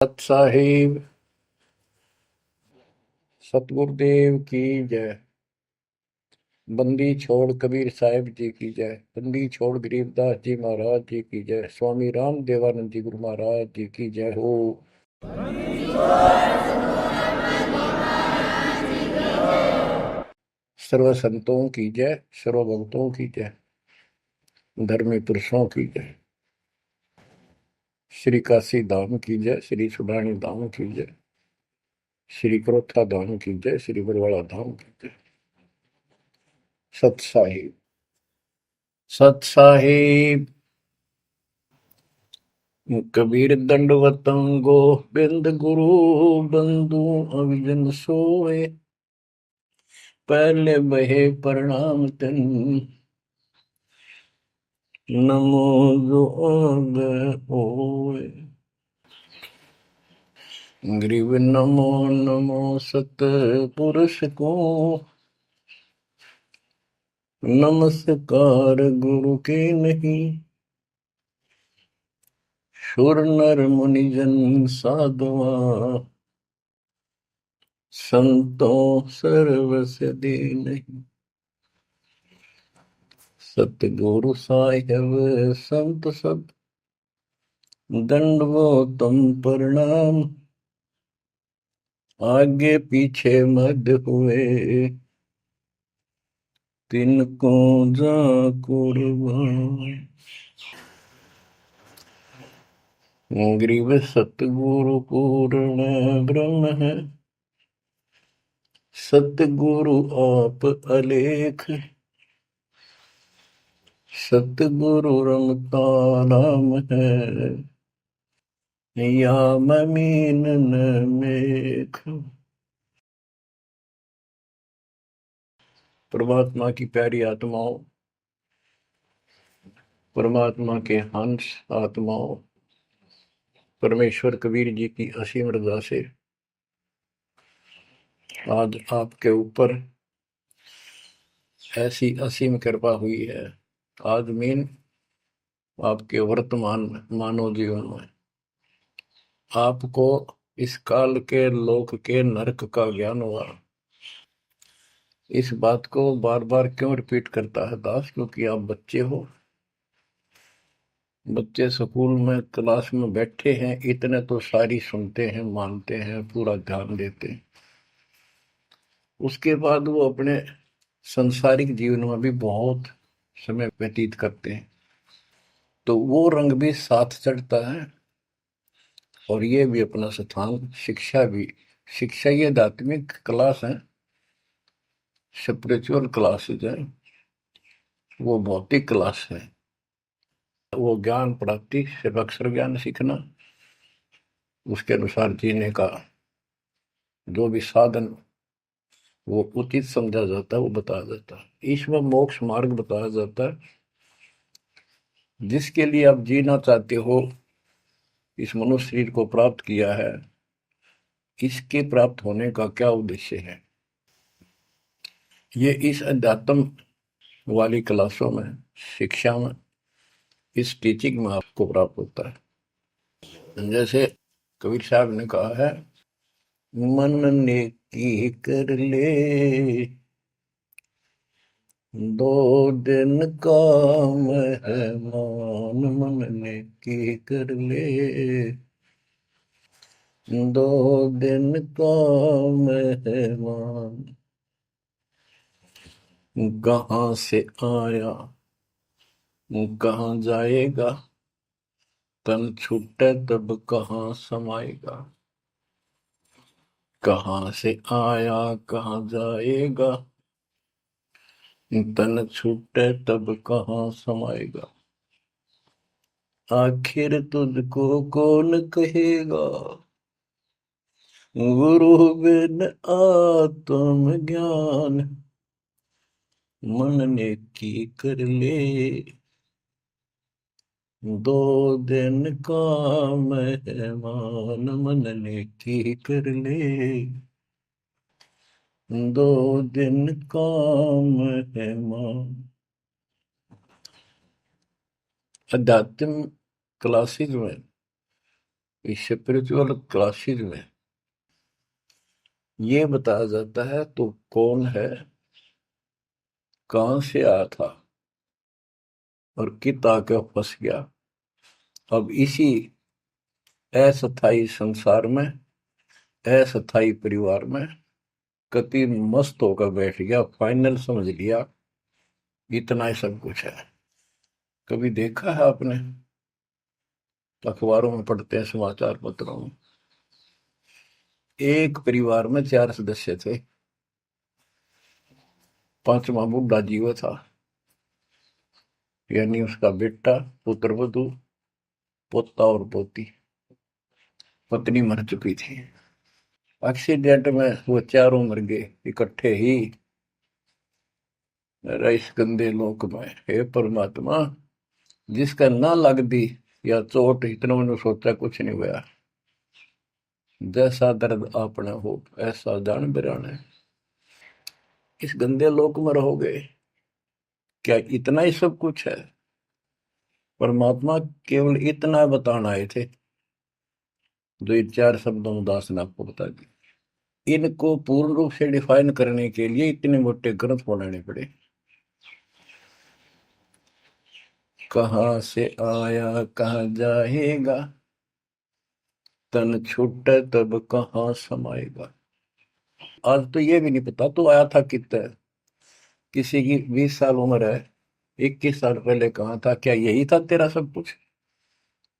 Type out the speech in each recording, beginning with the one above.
सत साहिब सतगुरुदेव की जय। बंदी छोड़ कबीर साहिब जी की जय। बंदी छोड़ गरीबदास जी महाराज जी की जय। स्वामी राम देवानंद जी गुरु महाराज जी की जय हो। सर्व संतों की जय, सर्व भक्तों की जय, धर्मी पुरुषों की जय। श्री काशी धाम की जय, श्री सुडानी धाम की जय, श्री क्रोथा धाम की जय, श्री बरवाड़ा धाम की जय। सत साहिब सत साहिब। कबीर दंडवतम गोबिंद गुरु बंधु अविजन सोए। पहले बहे प्रणाम तिन नमो जोग होए। ग्रीव नमो नमो सत पुरुष को नमस्कार गुरु के नहीं। सुर नर मुनिजन साधुआ संतों सर्वस दे नहीं। सतगुरु साहिब संत सब दंडवतम प्रणाम। आगे पीछे मद हुए तिनको जा कुर्बान। ग्रीव सतगुरु पूर्ण ब्रह्म है, सतगुरु आप अलेख। सतगुरु रमता नाम है, या ममीन न मेख। परमात्मा की प्यारी आत्माओं, परमात्मा के हंस आत्माओं, परमेश्वर कबीर जी की असीम रजा से आज आपके ऊपर ऐसी असीम कृपा हुई है। आज मीन आपके वर्तमान मानव जीवन में आपको इस काल के लोक के नरक का ज्ञान हुआ। इस बात को बार बार क्यों रिपीट करता है दास? क्योंकि आप बच्चे हो। बच्चे स्कूल में क्लास में बैठे हैं, इतने तो सारी सुनते हैं, मानते हैं, पूरा ध्यान देते हैं। उसके बाद वो अपने संसारिक जीवन में भी बहुत समय व्यतीत करते हैं, तो वो रंग भी साथ चढ़ता है। और ये भी अपना स्थान, शिक्षा भी। शिक्षा ये आध्यात्मिक क्लास है, स्पिरिचुअल क्लासेज है, वो भौतिक क्लास है। वो ज्ञान प्राप्ति सिर्फ अक्षर ज्ञान सीखना, उसके अनुसार जीने का जो भी साधन वो उचित समझा जाता है वो बताया जाता है। इसमें मोक्ष मार्ग बताया जाता है, जिसके लिए आप जीना चाहते हो, इस मनुष्य शरीर को प्राप्त किया है, इसके प्राप्त होने का क्या उद्देश्य है। ये इस अध्यात्म वाली क्लासों में, शिक्षा में, इस टीचिंग में आपको प्राप्त होता है। जैसे कबीर साहब ने कहा है, मन ने की कर ले दो दिन का मेहमान। मन ने की कर ले दो दिन का मेहमान। कहाँ से आया कहाँ जाएगा, तन छूटे तब कहाँ समाएगा। कहाँ से आया कहाँ जाएगा, तन छूटे तब कहाँ समाएगा। आखिर तुझको कौन कहेगा, गुरु बिन आत्म ज्ञान। मन ने की कर ले दो दिन का मेहमान। मन ने की कर ले दो दिन का मेहमान। अध्यात्म क्लासेज में इस स्पिरिचुअल क्लासेस में ये बताया जाता है तो कौन है, कहां से आया था और कित आके फंस गया। अब इसी अस्थाई संसार में, अस्थाई परिवार में कति मस्त होकर बैठ गया, फाइनल समझ लिया इतना ही सब कुछ है। कभी देखा है आपने, अखबारों में पढ़ते हैं, समाचार पत्रों में, एक परिवार में 4 सदस्य थे, पांचवा बुढ़ा जीव था, यानी उसका बेटा, पुत्र वधू, पोता और पोती। पत्नी मर चुकी थी। एक्सीडेंट में वो चारों मर गए इकट्ठे ही। इस गंदे लोक में हे परमात्मा, जिसका ना लग दी या चोट, इतना मैंने सोचा कुछ नहीं हुआ। जैसा दर्द आपने हो ऐसा जान बिराने, इस गंदे लोक में रहोगे। क्या इतना ही सब कुछ है? परमात्मा केवल इतना बताना आए थे, जो ये 4 शब्दों में दास ने आपको बता दी। इनको पूर्ण रूप से डिफाइन करने के लिए इतने मोटे ग्रंथ बनाने पड़े। कहाँ से आया कहाँ जाएगा, तन छूटे तब कहाँ समाएगा। आज तो ये भी नहीं पता तो आया था कितना। किसी की 20 साल उम्र है, 21 साल पहले कहाँ था? क्या यही था तेरा सब कुछ?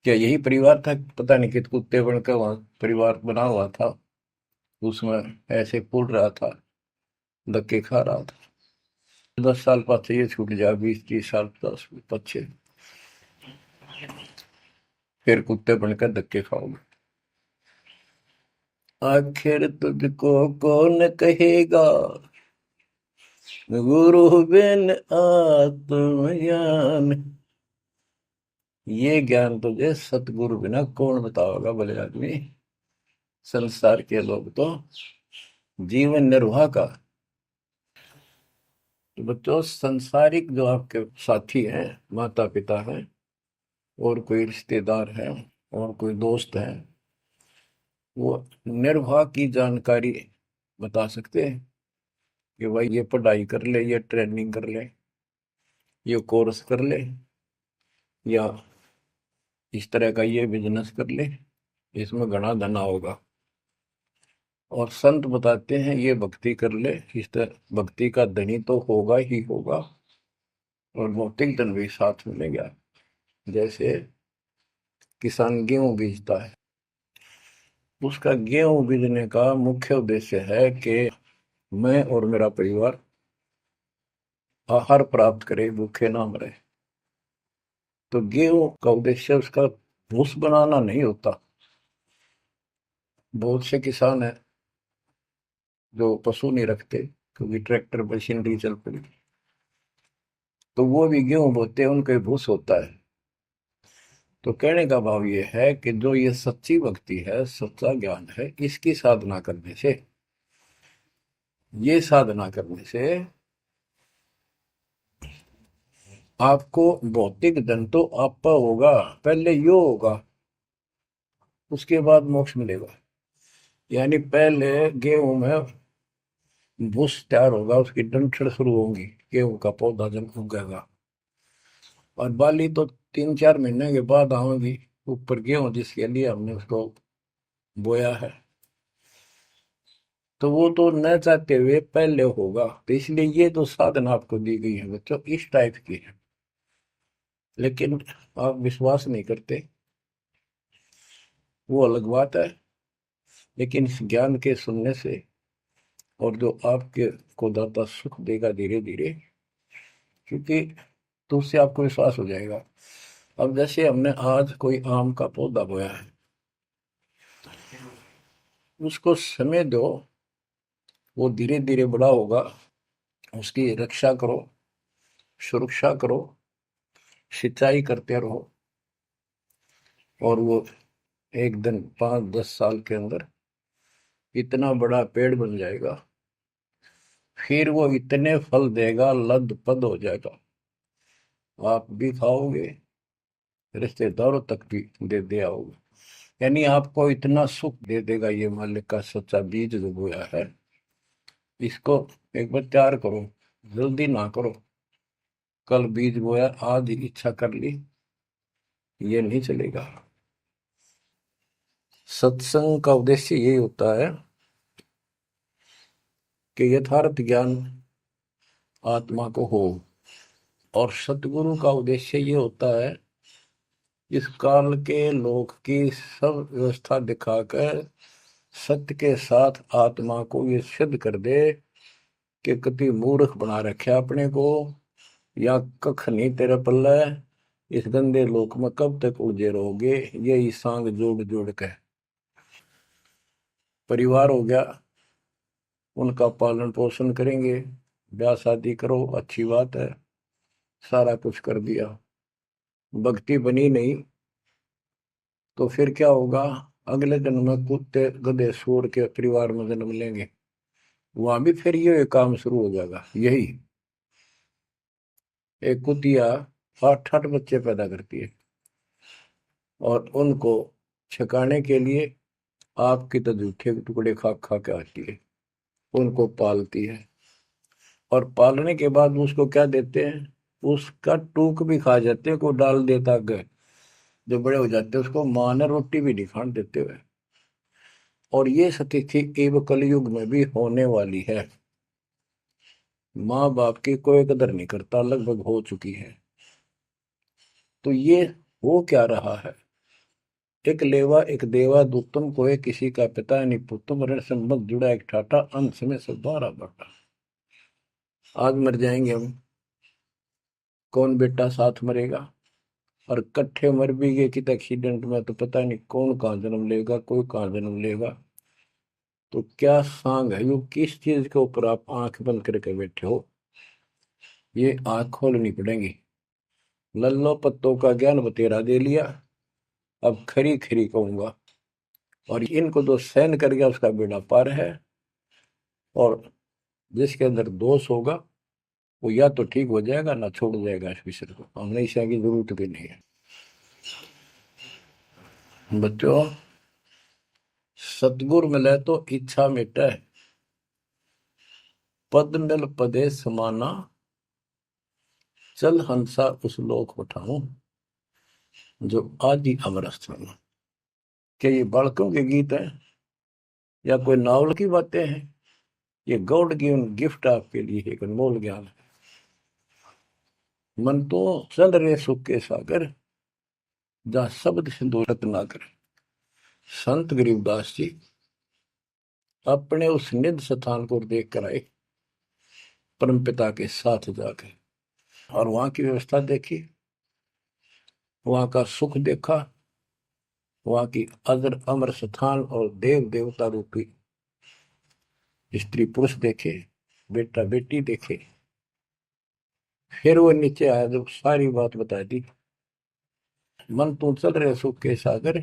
क्या यही परिवार था? पता नहीं कित कुत्ते बनकर वहां परिवार बना हुआ था, उसमें ऐसे पुल रहा था, धक्के खा रहा था। 10 साल पाछे ये छूट जाए, 20-30 साल 10 पीछे, फिर कुत्ते बनकर धक्के खाओगे। आखिर तुझको कौन कहेगा, गुरु बिन आत्मज्ञान। ये ज्ञान तुझे सतगुरु बिना कौन बताओगा भले आदमी। संसार के लोग तो जीवन निर्वाह का। तो बच्चों, संसारिक जो आपके साथी हैं, माता पिता हैं, और कोई रिश्तेदार हैं, और कोई दोस्त हैं, वो निर्वाह की जानकारी बता सकते हैं कि भाई ये पढ़ाई कर ले, ये ट्रेनिंग कर ले, ये कोर्स कर ले, या इस तरह का ये बिजनेस कर ले, इसमें घना धना होगा। और संत बताते हैं ये भक्ति कर ले, इस तरह भक्ति का धनी तो होगा ही होगा, और भौतिक धन भी साथ मिलेगा। जैसे किसान गेहूं बीजता है, उसका गेहूं बीजने का मुख्य उद्देश्य है कि मैं और मेरा परिवार आहार प्राप्त करे, भूखे ना मरे। तो गेहूं का उद्देश्य उसका भूस बनाना नहीं होता। बहुत से किसान हैं जो पशु नहीं रखते, क्योंकि ट्रैक्टर मशीनरी चल पड़ी, तो वो भी गेहूं बोते हैं, उनका भूस होता है। तो कहने का भाव ये है कि जो ये सच्ची भक्ति है, सच्चा ज्ञान है, इसकी साधना करने से, ये साधना करने से आपको भौतिक धन तो आपका होगा, पहले यो होगा, उसके बाद मोक्ष मिलेगा। यानी पहले गेहूं में भूस तैयार होगा, उसकी डंठल शुरू होंगी, गेहूं का पौधा जब उगेगा, और बाली तो 3-4 महीने के बाद आएगी ऊपर, गेहूं जिसके लिए हमने उसको बोया है। तो वो तो न चाहते हुए पहले होगा। तो इसलिए ये जो साधना आपको दी गई है बच्चों, इस टाइप की है, लेकिन आप विश्वास नहीं करते, वो अलग बात है। लेकिन इस ज्ञान के सुनने से, और जो आपके को दाता सुख देगा धीरे धीरे, क्योंकि तो उससे आपको विश्वास हो जाएगा। अब जैसे हमने आज कोई आम का पौधा बोया है, उसको समय दो, वो धीरे धीरे बड़ा होगा, उसकी रक्षा करो, सुरक्षा करो, सिंचाई करते रहो, और वो एक दिन 5-10 साल के अंदर इतना बड़ा पेड़ बन जाएगा। फिर वो इतने फल देगा, लद पद हो जाएगा, आप भी खाओगे, रिश्तेदारों तक भी दे दे आओगे। यानी आपको इतना सुख दे देगा ये मालिक का सच्चा बीज जो बोया है, इसको एक बार तैयार करो, जल्दी ना करो। कल बीज बोया, आज इच्छा कर ली, ये नहीं चलेगा। सत्संग का उद्देश्य यही होता है कि यथार्थ ज्ञान आत्मा को हो, और सतगुरु का उद्देश्य ये होता है इस काल के लोक की सब व्यवस्था दिखाकर सत्य के साथ आत्मा को ये सिद्ध कर दे कि कति मूर्ख बना रखे अपने को, या कख नहीं तेरे पल्ले, इस गंदे लोक में कब तक उलझे रहोगे। यही सांग जोड़ जोड़ के परिवार हो गया, उनका पालन पोषण करेंगे, ब्याह शादी करो, अच्छी बात है, सारा कुछ कर दिया, भक्ति बनी नहीं तो फिर क्या होगा। अगले जन्म में कुत्ते गधे सूअर के परिवार में जन्म लेंगे, वहां भी फिर ये काम शुरू हो जाएगा। यही एक कुतिया 8-8 बच्चे पैदा करती है, और उनको छकाने के लिए आपकी तो जूठे के टुकड़े खा खा के आती है, उनको पालती है, और पालने के बाद उसको क्या देते हैं, उसका टूक भी खा जाते हैं, को डाल देता है। जो बड़े हो जाते हैं उसको माँ ने रोटी भी नहीं खाने देते हुए। और ये स्थिति एवं कलयुग में भी होने वाली है। माँ बाप की कोई कदर नहीं करता, लगभग हो चुकी है। तो ये हो क्या रहा है, एक लेवा एक देवा दुत्तम कोई किसी का पिता नहीं पुत्तम, ऋण संबंध जुड़ा एक ठाटा, अंत में सब बारा बाटा। आज मर जाएंगे हम, कौन बेटा साथ मरेगा, और कट्ठे मर भी गए कित एक्सीडेंट में तो पता नहीं कौन कहाँ जन्म लेगा, कोई कहाँ जन्म लेगा। तो क्या सांग है, यो किस चीज के ऊपर आप आंख बंद करके बैठे हो, ये आंख खोलनी पड़ेगी। लल्लो पत्तों का ज्ञान बतेरा दे लिया, अब खरी खरी कहूंगा, और इनको जो सहन कर गया उसका बेड़ा पार है। और जिसके अंदर दोष होगा वो या तो ठीक हो जाएगा ना छोड़ जाएगा इस विषय को, हमने इसे की जरूरत भी नहीं है। बच्चों, सतगुर मिले तो इच्छा मिटे, पद मिल पदे समाना, चल हंसा उस लोक उठाऊं, जो आदि अमर स्थान। क्या ये बालकों के गीत हैं या कोई नावल की बातें हैं? ये गॉड गिवन गिफ्ट आपके लिए एक अनमोल ज्ञान है। मन तो चल रहे सुख के सागर, जहां शब्द सिंधु रत्नाकर। संत गरीबदास जी अपने उस निध स्थान को देख कर आए, परमपिता के साथ जाकर, और वहां की व्यवस्था देखी, वहां का सुख देखा, वहां की अजर अमर स्थान और देव देवता रूपी स्त्री पुरुष देखे, बेटा बेटी देखे। फिर वो नीचे आया, जब सारी बात बता दी, मन तू चल रहे सुख के सागर,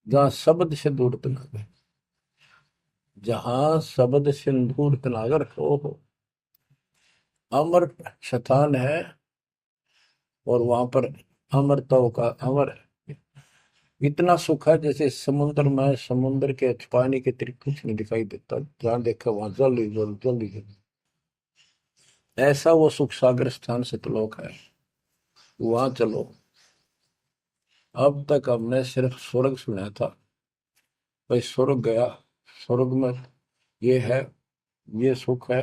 जहां शब्द से दूर तनागर, जहां शब्द सिंदूर तनागर हो, अमर स्थान है, और वहां पर अमरताओं का अमर इतना सुख है जैसे समुद्र में, समुद्र के पानी के अतिरिक्त कुछ नहीं दिखाई देता, जहां देखा वहां जल ही जल, जल ही जल। ऐसा वो सुख सागर स्थान सतलोक है, वहां चलो। अब तक हमने सिर्फ स्वर्ग सुना था, भाई स्वर्ग गया, स्वर्ग में ये है, ये सुख है।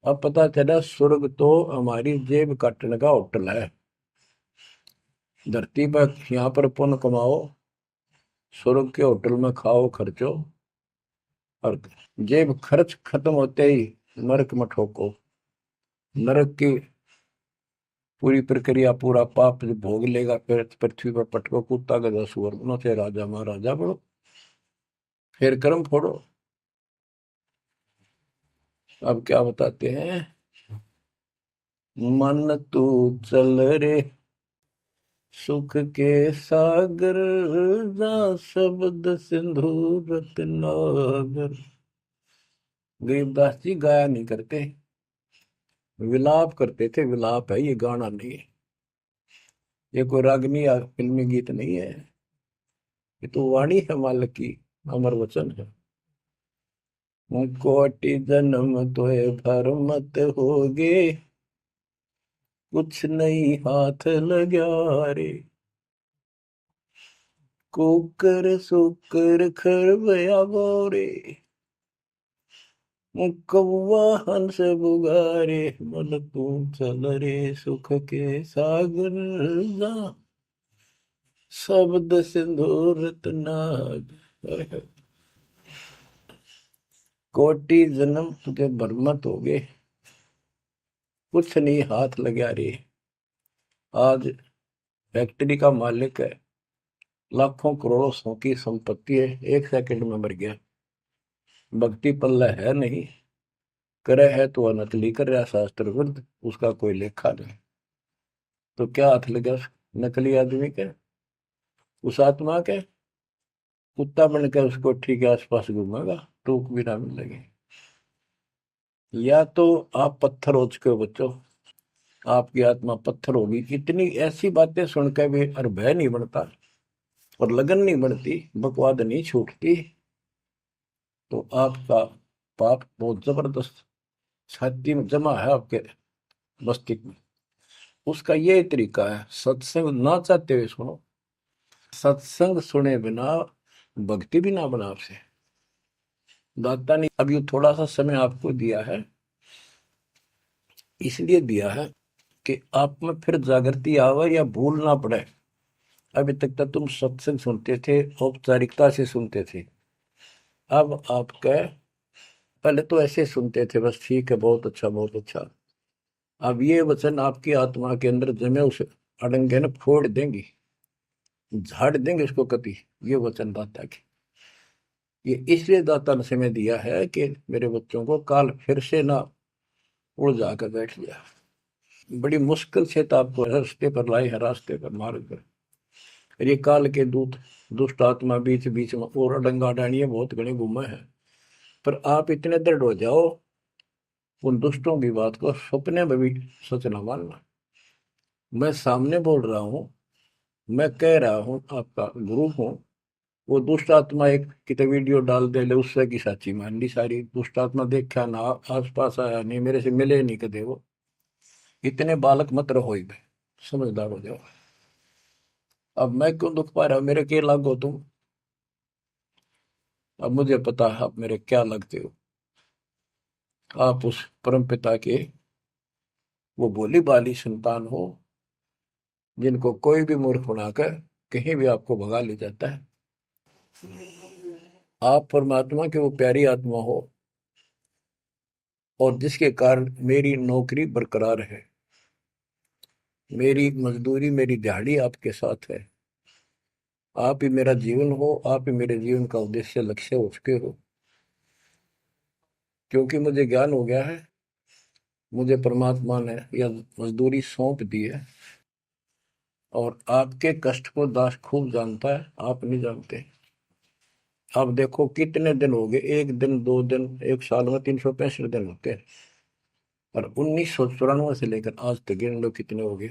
अब पता चला स्वर्ग तो हमारी जेब काटने का होटल है। धरती पर यहाँ पर पुण्य कमाओ, स्वर्ग के होटल में खाओ खर्चो, और जेब खर्च खत्म होते ही नरक में ठोको। नरक की पूरी प्रक्रिया, पूरा पाप जो भोग लेगा, फिर पृथ्वी पर पटको, कुत्ता गधा सुअर बनो, से राजा महाराजा बनो, फिर कर्म फोड़ो। अब क्या बताते हैं, मन तू चल रे सुख के सागर, जा शब्द सिंधु रत्नागर। गरीबदास जी गाया नहीं करते, विलाप करते थे। विलाप है, ये गाना नहीं है, ये कोई रागनी या फिल्मी गीत नहीं है। ये तो वाणी है मालिक की, अमर वचन है। कोटि जन्म तोय भर मत होगे, कुछ नहीं हाथ लग्या रे। कुकर सुकर खरबया बोरे, कौवा हंस बुगारे, मन तू चल रे सुख के सागर जा, शब्द सिंदूर नाग। कोटि जन्म तुझे बरमत हो गए, कुछ नहीं हाथ लगा रे। आज फैक्ट्री का मालिक है, लाखों करोड़ों सौ की संपत्ति है, एक सेकंड में मर गया। भक्ति पल्ला है नहीं, करे है तो नकली कर रहा शास्त्र विरुद्ध, उसका कोई लेखा नहीं। तो क्या हाथ लगा नकली आदमी के, उस आत्मा के? कुत्ता बन के उसको ठीक है आसपास घूमेगा, टूक भी ना मिलेगी। या तो आप पत्थर हो चुके हो बच्चों, आपकी आत्मा पत्थर होगी। इतनी ऐसी बातें सुनकर भी और भय नहीं बनता और लगन नहीं बढ़ती, बकवाद नहीं छूटती, तो आपका पाप बहुत जबरदस्त छाती में जमा है आपके मस्तिष्क में। उसका ये तरीका है, सत्संग ना चाहते हुए सुनो, सत्संग सुने बिना भक्ति भी ना बना आपसे। दाता ने अभी थोड़ा सा समय आपको दिया है, इसलिए दिया है कि आप में फिर जागृति आवे या भूल ना पड़े। अभी तक तो तुम सत्संग सुनते थे, औपचारिकता से सुनते थे। अब आपका पहले तो ऐसे सुनते थे, बस ठीक है, बहुत अच्छा बहुत अच्छा। अब ये वचन आपकी आत्मा के अंदर जमे, उस अड़ंगे ने फोड़ देंगी, झाड़ देंगे उसको कति। ये वचन दाता की, ये इसलिए दाता ने समय दिया है कि मेरे बच्चों को काल फिर से ना उड़ जाकर बैठ गया। बड़ी मुश्किल से तो आपको रास्ते पर लाए हैं, रास्ते पर मार्ग पर। और ये काल के दूत दुष्ट आत्मा बीच बीच में और अडंगा डाणिए बहुत घने घूमे हैं, पर आप इतने दृढ़ हो जाओ, उन दुष्टों की बात को सपने में भी सच न मानना। मैं सामने बोल रहा हूँ, मैं कह रहा हूँ, आपका गुरु हूँ। वो दुष्ट आत्मा एक कितने वीडियो डाल दे ले, उससे की साची मान ली सारी। दुष्ट आत्मा देखा ना, आस पास आया नहीं, मेरे से मिले नहीं कदे वो। इतने बालक मत रहो ही बे, समझदार हो जाओ। अब मैं क्यों दुख पा रहा हूँ, मेरे के लागो तुम? अब मुझे पता है आप मेरे क्या लगते हो। आप उस परम पिता के वो भोली भाली संतान हो, जिनको कोई भी मूर्ख बनाकर कहीं भी आपको भगा ले जाता है। आप परमात्मा के वो प्यारी आत्मा हो, और जिसके कारण मेरी नौकरी बरकरार है, मेरी मजदूरी मेरी दिहाड़ी आपके साथ है। आप ही मेरा जीवन हो, आप ही मेरे जीवन का उद्देश्य लक्ष्य हो चुके हो। क्योंकि मुझे ज्ञान हो गया है, मुझे परमात्मा ने यह मजदूरी सौंप दी है, और आपके कष्ट को दास खूब जानता है, आप नहीं जानते। आप देखो कितने दिन हो गए, एक दिन दो दिन, एक साल में 365 दिन होते हैं, और 1994 से लेकर आज तक गिन लो कितने हो गए।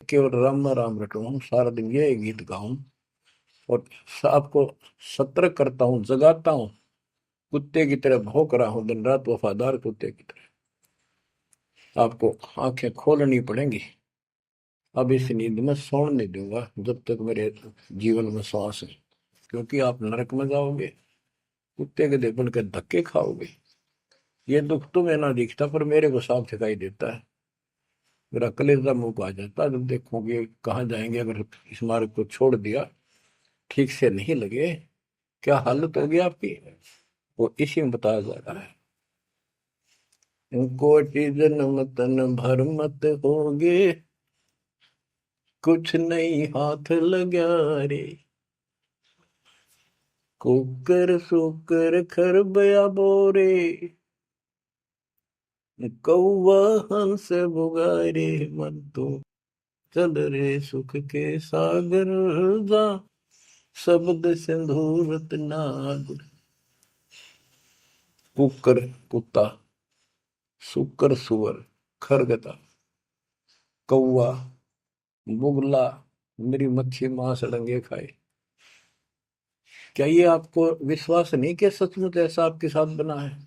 केवल राम राम रटूं, सारा दिन ये गीत गाऊं, और आपको सतर्क करता हूँ, जगाता हूँ, कुत्ते की तरह भौंक रहा हूँ दिन रात, वफादार कुत्ते की तरह। आपको आंखें खोलनी पड़ेंगी। अब इस नींद में सोने नहीं दूंगा जब तक मेरे जीवन में सांस है, क्योंकि आप नरक में जाओगे, कुत्ते के देपन के धक्के खाओगे। ये दुख तुम्हें ना दिखता, पर मेरे को साफ दिखाई देता है। मेरा कलेजा मुंह को आ जाता है जब देखोगे कहाँ जाएंगे, अगर इस मार्ग को छोड़ दिया, ठीक से नहीं लगे, क्या हालत होगी आपकी, वो इसी में बताया जा रहा है। कोटि जन्म तन भर मत होगे, कुछ नहीं हाथ लगा रे। कुकर सुकर खरबया बोरे, कौवा हंस बुगारे, मन तो चल रे सुख के सागर जा, शब्द सिंधूरत नाग। कुकर कुत्ता, सुकर सुअर, खरगता, कौवा, बुगला, मेरी मच्छी मांस अड़ंगे खाए, क्या ये आपको विश्वास नहीं कि सचमुच ऐसा आपके साथ बना है?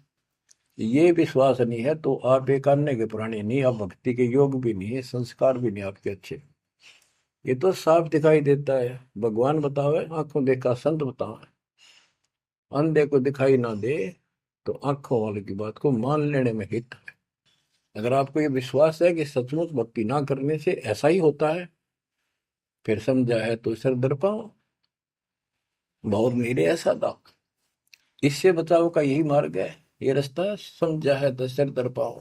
ये विश्वास नहीं है तो आप एक अन्य के प्राणी नहीं, आप भक्ति के योग भी नहीं है, संस्कार भी नहीं आपके अच्छे। ये तो साफ दिखाई देता है। भगवान बतावे, आंखों देखा संत बतावे। अंधे को दिखाई ना दे तो आंखों वाले की बात को मान लेने में हित है। अगर आपको ये विश्वास है कि सचमुच भक्ति ना करने से ऐसा ही होता है, फिर समझा है तो सिर दर पाओ, बहुत मेरे ऐसा था। इससे बचाव का यही मार्ग है, ये रास्ता है, समझा है तो सिर दर पाओ।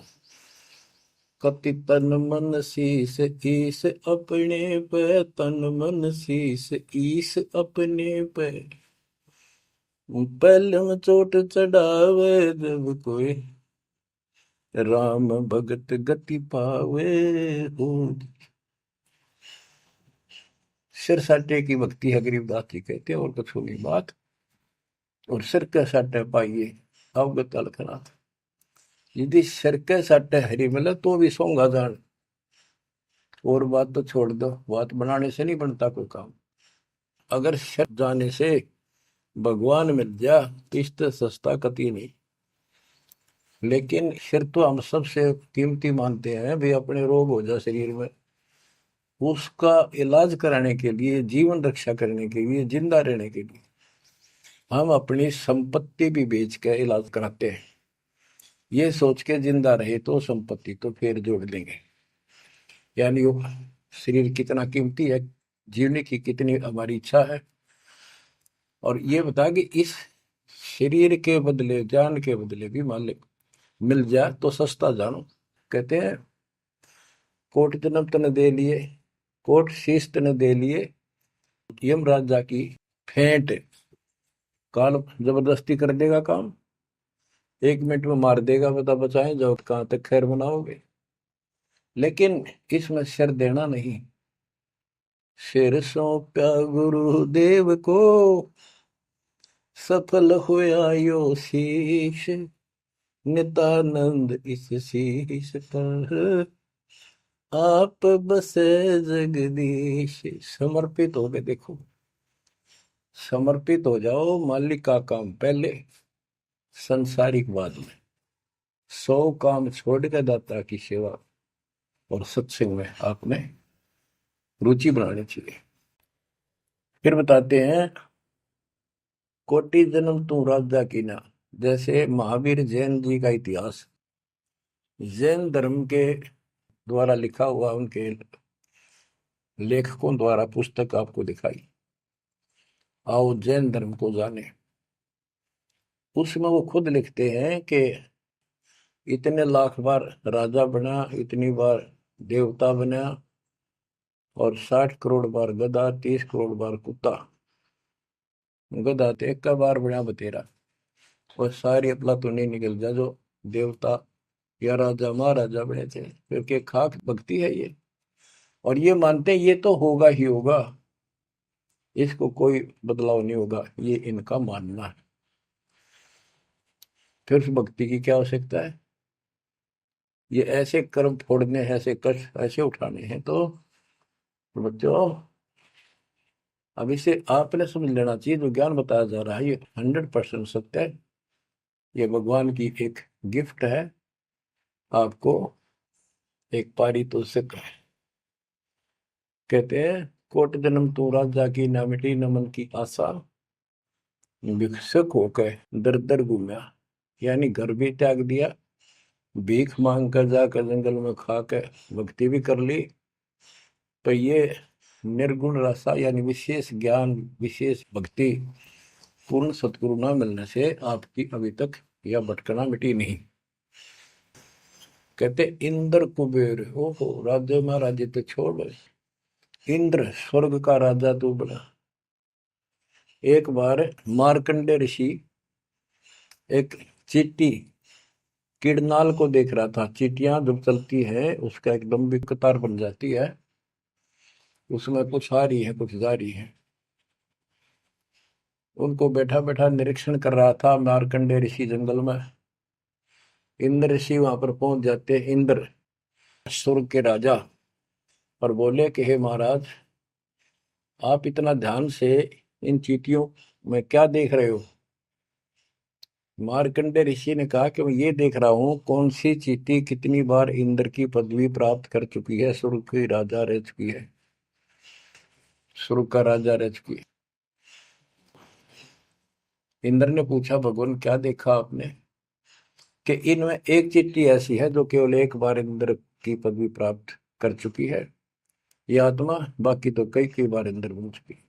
कति तन मन शीस ईस अपने पे, तन मन शीस ईस अपने पे। पहले में चोट चढ़ावे जब कोई, राम भगत गति पावे हो। सिर साटे की भक्ति है, गरीबदास जी कहते हैं, और कुछ नहीं बात। और सिर के साटे पाइए अवगत अलखनाथ। यदि सिर के साटे हरी मिले तो भी सोंगा जान। और बात तो छोड़ दो, बात बनाने से नहीं बनता कोई काम। अगर सिर जाने से भगवान मिल जा, इससे सस्ता कति नहीं। लेकिन सिर तो हम सबसे कीमती मानते हैं भाई, अपने रोग हो जाए शरीर में, उसका इलाज कराने के लिए, जीवन रक्षा करने के लिए, जिंदा रहने के लिए हम अपनी संपत्ति भी बेच के इलाज कराते हैं। ये सोच के जिंदा रहे तो संपत्ति तो फिर जोड़ देंगे। यानी वो शरीर कितना कीमती है, जीने की कितनी हमारी इच्छा है। और ये बता कि इस शरीर के बदले, जान के बदले भी मालिक मिल जाए तो सस्ता जानो। कहते हैं कोट जन्म तन दे लिए, कोट शीश तन दे लिए, यम राजा की फेंट। काल जबरदस्ती कर देगा काम, 1 मिनट में मार देगा, बता बचाए जाओ कहां तक खैर बनाओगे। लेकिन इसमें सिर देना नहीं। सिर सौंप्या गुरुदेव को, सफल हुआ यो शीश। नितानंद इस शीश पर, आप बसे जगदीश। समर्पित हो गए, देखो समर्पित हो जाओ। मालिक का काम पहले, संसारिक बाद में। 100 काम छोड़ के दाता की सेवा और सत्संग में आपने रुचि बनानी चाहिए। फिर बताते हैं, कोटि जन्म तू राजा की ना। जैसे महावीर जैन जी का इतिहास जैन धर्म के द्वारा लिखा हुआ, उनके लेखकों द्वारा पुस्तक आपको दिखाई। आओ जैन धर्म को जाने। उसमें वो खुद लिखते हैं कि इतने लाख बार राजा बना, इतनी बार देवता बना, और 60 करोड़ बार गधा, 30 करोड़ बार कुत्ता। गधा तो एक का बार बना बतेरा, और सारी अपला तो नहीं निकल जा जो देवता या राजा महाराजा बने थे। फिर के खाक भक्ति है ये। और ये मानते ये तो होगा ही होगा, इसको कोई बदलाव नहीं होगा, ये इनका मानना है। फिर उस भक्ति की क्या आवश्यकता है? ये ऐसे कर्म फोड़ने हैं, ऐसे कष्ट ऐसे उठाने हैं, तो बच्चों अब इसे आपने समझ लेना चाहिए। जो ज्ञान बताया जा रहा है ये 100% सत्य है। ये भगवान की एक गिफ्ट है आपको, एक पारितोषिक है। कहते हैं कोट जन्म तू राजा की, ना मिटी न मन की आशा। भिक्षुक होकर दर दर घूमया, यानी घर भी त्याग दिया, भीख मांग कर जाकर जंगल में खा कर भक्ति भी कर ली। तो ये निर्गुण रसा यानी विशेष ज्ञान, विशेष भक्ति, पूर्ण सतगुरु ना मिलने से आपकी अभी तक यह भटकना मिटी नहीं। कहते इंद्र कुबेर, ओहो राज्य महाराजे तो छोड़ बड़े, इंद्र स्वर्ग का राजा तू बना। एक बार मार्कंडे ऋषि एक चींटी किड़नाल को देख रहा था। चींटियां जब चलती है उसका एक लंबी कतार बन जाती है, उसमें कुछ आ रही है कुछ जा रही है। उनको बैठा बैठा निरीक्षण कर रहा था मार्कंडे ऋषि जंगल में। इंद्र ऋषि वहां पर पहुंच जाते, इंद्र स्वर्ग के राजा, और बोले कि हे महाराज, आप इतना ध्यान से इन चींटियों मैं क्या देख रहे हो? मार्कंडे ऋषि ने कहा कि मैं ये देख रहा हूँ कौन सी चींटी कितनी बार इंद्र की पदवी प्राप्त कर चुकी है, स्वर्ग की राजा रह चुकी है, स्वर्ग का राजा रह चुकी है। इंद्र ने पूछा, भगवान क्या देखा आपने? कि इनमें एक चींटी ऐसी है जो केवल एक बार इंद्र की पदवी प्राप्त कर चुकी है, ये आत्मा, बाकी तो कई कई बार इंद्र बन चुकी है।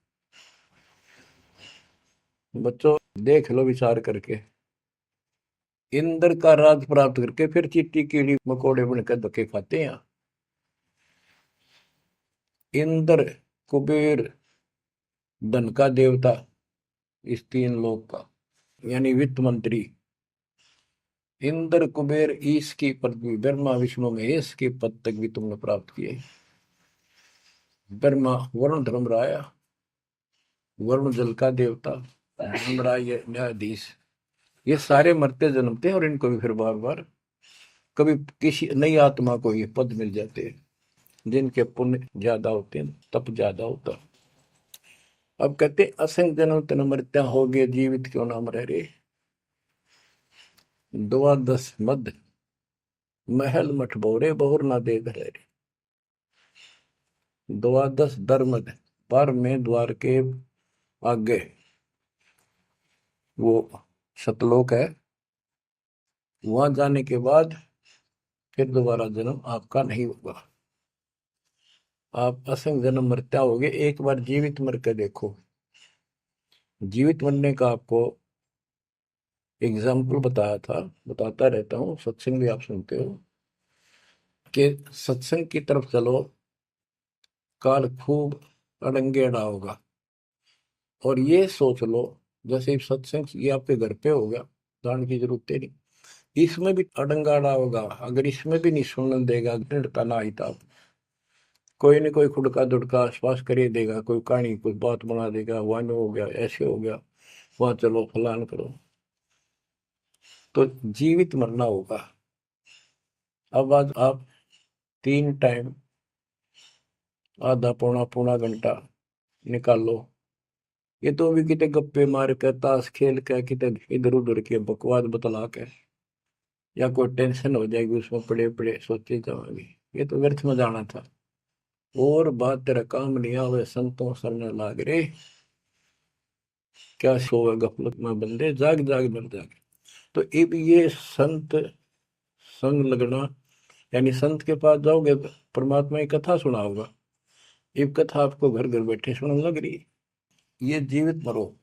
बच्चों देख लो विचार करके, इंद्र का राज प्राप्त करके फिर चींटी कीड़ी मकोड़े बनकर धक्के खाते हैं। इंद्र, कुबेर, धन का देवता, इस तीन लोक का, यानी वित्त मंत्री, इंद्र कुबेर ईश की पदवी, ब्रह्मा विष्णु महेश के पद तक भी तुमने प्राप्त किए। ब्रह्मा वरुण धर्मराया, वरुण जल का देवता, धर्मराय न्यायाधीश, ये सारे मरते जन्मते हैं और इनको भी फिर बार बार कभी किसी नई आत्मा को ये पद मिल जाते हैं जिनके पुण्य ज्यादा होते हैं, तप ज्यादा होता है। अब कहते असंग जन्म तन मृत्या हो गए, जीवित क्यों नाम रह रे। द्वादश मद महल मठ बोरे, बहुर ना दे रे। द्वादश दरमद, पर में द्वार के आगे वो सतलोक है, वहां जाने के बाद फिर दोबारा जन्म आपका नहीं होगा। आप असंग जन्म मरता होगे, एक बार जीवित मर के देखो। जीवित मरने का आपको एग्जाम्पल बताया था, बताता रहता हूँ, सत्संग भी आप सुनते हो, कि सत्संग की तरफ चलो, काल खूब अड़ंगेड़ा होगा। और ये सोच लो जैसे सत्संग ये आपके घर पे हो गया, जान की जरूरत है नहीं, इसमें भी अड़ंगाड़ा होगा। अगर इसमें भी नहीं सुनने देगा, दृढ़ता ना आई था, कोई न कोई खुड़का दुड़का आसपास कर ही देगा, कोई कहानी कोई बात बना देगा, वहां हो गया, ऐसे हो गया, वहां चलो फलान करो, तो जीवित मरना होगा। अब आज आप 3 टाइम आधा पौना पौना घंटा निकालो, ये तो भी कितने गप्पे मार कर, ताश खेल कर, कितने इधर उधर के बकवास बतला के, या कोई टेंशन हो जाएगी उसमें पड़े पड़े सोचे जाओगे, ये तो व्यर्थ में जाना था। और बात तेरा काम नहीं आवे, संतों सरने लाग रे, क्या सोवे गफलत में बंदे, जाग जाग मर जागे। तो अब ये संत संग लगना, यानी संत के पास जाओगे परमात्मा की कथा सुना होगा, ये कथा आपको घर घर बैठे सुनने लग रही। ये जीवित मरो,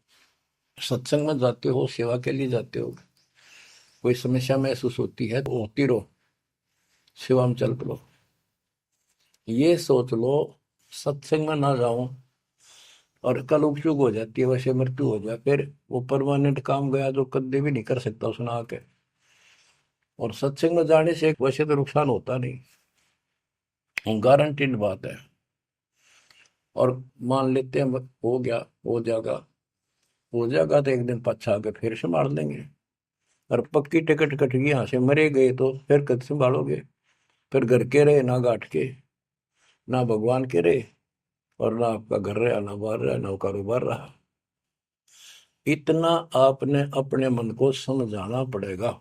सत्संग में जाते हो, सेवा के लिए जाते हो, कोई समस्या महसूस होती है तो होती रहो, सेवा में चल पड़ो। ये सोच लो सत्संग में ना जाऊं और कल उपचुक हो जाती है, वैसे मृत्यु हो जाए, फिर वो परमानेंट काम गया जो कभी भी नहीं कर सकता सुना के। और सत्संग में जाने से वैसे तो नुकसान होता नहीं, गारंटीड बात है। और मान लेते हैं हो गया, हो जाएगा तो एक दिन पाछा आके फिर संभाल लेंगे। और पक्की टिकट कट गई, यहाँ से मरे गए तो फिर कद संभालोगे? फिर घर के रहे ना घाट के, ना भगवान के रहे, और ना आपका घर रहा, ना बाहर रहा, ना कारोबार रहा। इतना आपने अपने मन को समझाना पड़ेगा,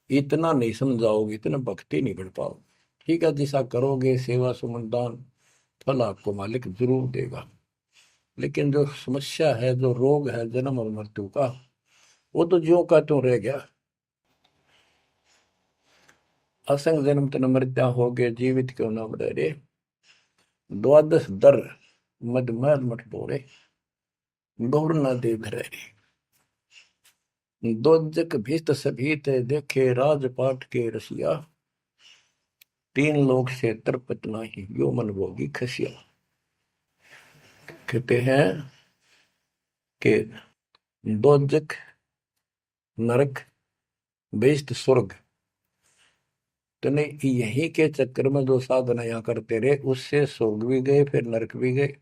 इतना नहीं समझाओगे इतना भक्ति नहीं कर पाओगे। ठीक है, जैसा करोगे सेवा सुमन दान, फल आपको मालिक जरूर देगा। लेकिन जो समस्या है, जो रोग है जन्म और मृत्यु का, वो तो ज्यों का त्यों रह गया। असंग जन्म तन मृत्या हो गए, जीवित क्यों नाम रह रे। द्वादश दर मद महल मठ बोरे, बहुर न दे रे। दोजक भीत सभीत देखे, राजपाट के रसिया, तीन लोग से तरपत नाही, यो मन भोगी खसिया। कहते हैं कि दोजक नरक, बेस्ट स्वर्ग, तो नहीं यही के चक्कर में जो साधना यहाँ करते रहे, उससे स्वर्ग भी गए, फिर नरक भी गए,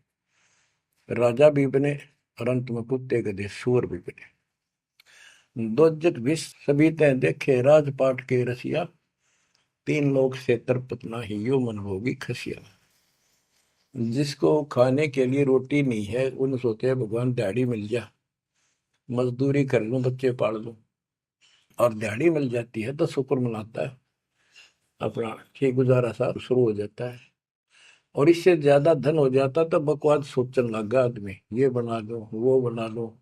राजा भी बने, और अंत में कुत्ते गधे सूअर भी बने। दोजक विष सभी तय देखे, राजपाट के रसिया, तीन लोग से तरपत नाही, यो मन भोगी खसिया। जिसको खाने के लिए रोटी नहीं है उन सोचे भगवान दिहाड़ी मिल जा, मजदूरी कर लूं, बच्चे पाल लूं, और दिहाड़ी मिल जाती है तो शुक्र मनाता है, अपना ठीक गुजारा सा शुरू हो जाता है। और इससे ज्यादा धन हो जाता तो बकवास सोचने लगा आदमी, ये बना लो, वो बना लो,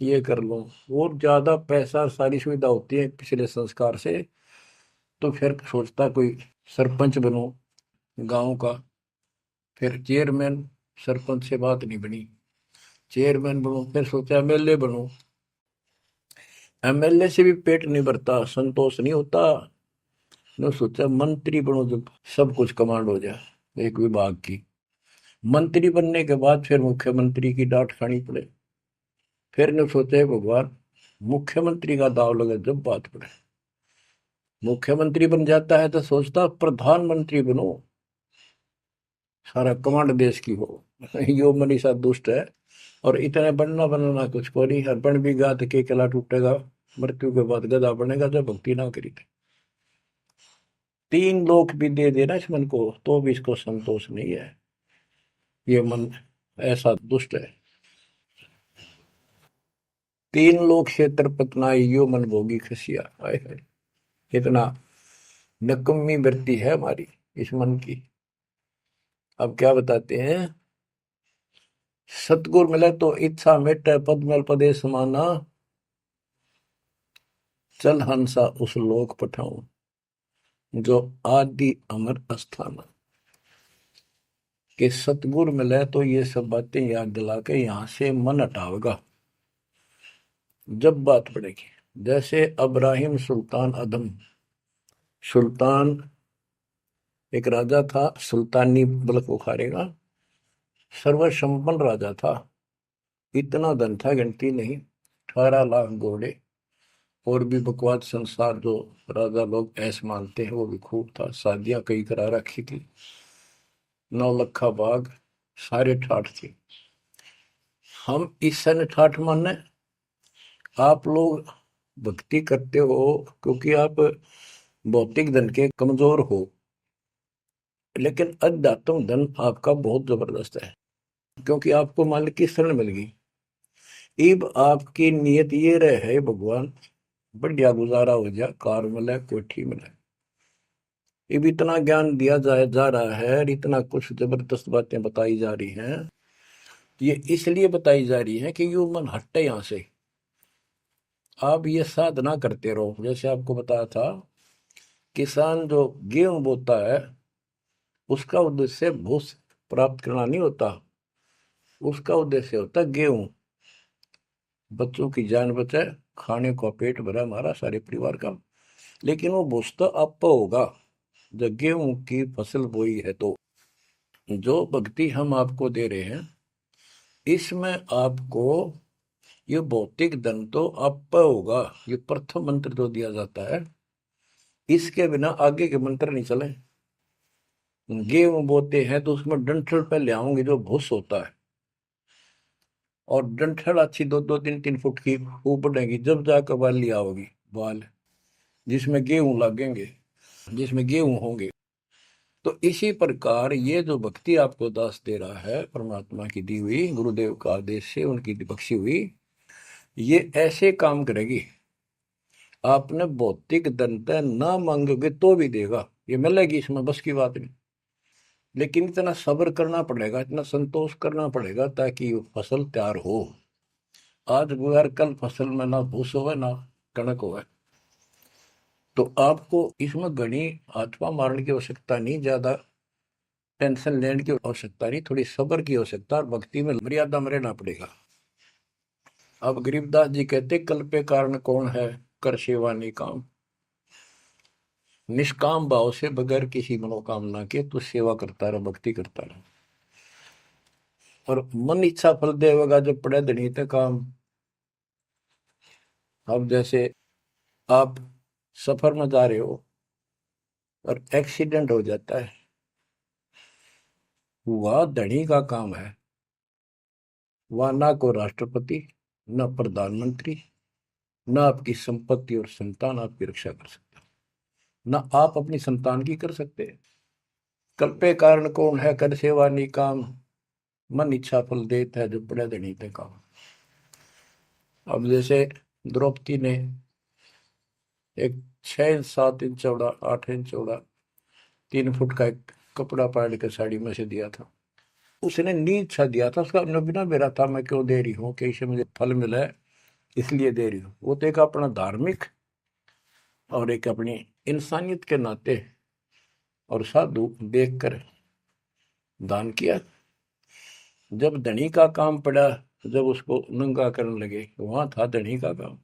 ये कर लो। और ज्यादा पैसा सारी सुविधा होती है पिछले संस्कार से, तो फिर सोचता कोई सरपंच बनो गांव का, फिर चेयरमैन, सरपंच से बात नहीं बनी, चेयरमैन बनो, फिर सोचा एमएलए बनो, एमएलए से भी पेट नहीं भरता, संतोष नहीं होता, ने सोचा मंत्री बनो, जब सब कुछ कमांड हो जाए एक विभाग की। मंत्री बनने के बाद फिर मुख्यमंत्री की डांट खानी पड़े, फिर ने सोचा भगवान मुख्यमंत्री का दाव लगे जब बात पड़े। मुख्यमंत्री बन जाता है तो सोचता प्रधानमंत्री बनो, सारा कमांड देश की हो। यो मनीषा दुष्ट है, और इतने बनना बनना कुछ को नहीं, हर बन भी गा तो के किला टूटेगा, मृत्यु के बाद गधा बनेगा जब भक्ति ना करी थे। 3 लोक भी दे देना इस मन को तो भी इसको संतोष नहीं है, ये मन ऐसा दुष्ट है। 3 लोक क्षेत्र पतनाई यो मन भोगी खसिया, हाय हाय, इतना नकम्मी वृत्ति है हमारी इस मन की। अब क्या बताते हैं, सतगुर मिले तो इच्छा मिटे, पद्मल पदे समाना, चल हंसा उस लोक पठाऊं, जो आदि अमर अस्थान। कि सतगुर मिले तो ये सब बातें याद दिला के यहां से मन हटावेगा जब बात पड़ेगी। जैसे अब्राहिम सुल्तान अदम, सुल्तान एक राजा था, सुल्तानी मुल्क उखाड़ेगा, सर्वसंपन्न राजा था, इतना धन था गिनती नहीं, 18 लाख घोड़े, और भी बकवास संसार जो राजा लोग ऐसे मानते हैं वो भी खूब था, शादियां कई करा रखी थी, 9 लखा बाग, सारे ठाठ थे। हम इस सन ठाठ माने, आप लोग भक्ति करते हो क्योंकि आप भौतिक धन के कमजोर हो, लेकिन अध्यात्म धन आपका बहुत जबरदस्त है, क्योंकि आपको मालिक की शरण मिल गई। इब आपकी नीयत ये रहे भगवान बढ़िया गुजारा हो जाए, कार मिले, कोठी मिले। इब इतना ज्ञान दिया जा रहा है, इतना कुछ जबरदस्त बातें बताई जा रही हैं, ये इसलिए बताई जा रही है कि यू मन हटे यहां से। आप ये साधना करते रहो, जैसे आपको बताया था, किसान जो गेहूं बोता है उसका उद्देश्य भूस प्राप्त करना नहीं होता, उसका उद्देश्य होता है गेहूं, बच्चों की जान बचे, खाने का पेट भरा हमारा सारे परिवार का। लेकिन वो भूस तो आप होगा जब गेहूं की फसल बोई है। तो जो भक्ति हम आपको दे रहे हैं इसमें आपको ये भौतिक धन तो आप होगा, ये प्रथम मंत्र जो दिया जाता है, इसके बिना आगे के मंत्र नहीं चले। गेहूं बोते हैं तो उसमें डंठल पहले आओगे जो भूस होता है, और डंठल अच्छी 2-2, 3-3 फुट की खूब बढ़ेगी, जब जाकर बाली आओगी, बाल जिसमें गेहूं लगेंगे, जिसमें गेहूं होंगे। तो इसी प्रकार ये जो भक्ति आपको दास दे रहा है, परमात्मा की दी हुई, गुरुदेव का आदेश से उनकी बख्शी हुई, ये ऐसे काम करेगी, आपने भौतिक धनता ना मांगोगे तो भी देगा, ये मिलेगी, इसमें बस की बात नहीं। लेकिन इतना सब्र करना पड़ेगा, इतना संतोष करना पड़ेगा ताकि फसल तैयार हो। आज गुआर कल फसल में ना भूस हो ना कणक हो, तो आपको इसमें घनी आत्मा मारने की आवश्यकता नहीं, ज्यादा टेंशन लेने की आवश्यकता नहीं, थोड़ी सब्र की आवश्यकता, और भक्ति में मर्यादा में रहना पड़ेगा। अब गरीबदास जी कहते कल पे कारण कौन है, कर सेवा निकाम, निष्काम भाव से बगैर किसी मनोकामना के तो सेवा करता रहे, भक्ति करता रहे, और मन इच्छा फल देगा जब पड़े धनी तक काम। अब जैसे आप सफर में जा रहे हो और एक्सीडेंट हो जाता है, वह धनी का काम है, वह ना को राष्ट्रपति, ना प्रधानमंत्री, ना आपकी संपत्ति और संतान आपकी रक्षा कर सकता, ना आप अपनी संतान की कर सकते। कल्पे कारण कौन है कर सेवा निकाम, मन इच्छा फल देता है जो बड़े धनी ते काम। अब जैसे द्रौपदी ने एक 6 इंच 7 इंच चौड़ा 8 इंच चौड़ा 3 फुट का एक कपड़ा पाड़ के साड़ी में से दिया था। उसने नीच सा दिया था, उसका बिना मेरा था मैं क्यों दे रही हूँ कि इससे मुझे फल मिला है इसलिए दे रही हूँ। वो तो एक अपना धार्मिक और एक अपनी इंसानियत के नाते और साधु देखकर दान किया। जब धनी का काम पड़ा, जब उसको नंगा करने लगे, वहां था धनी का काम।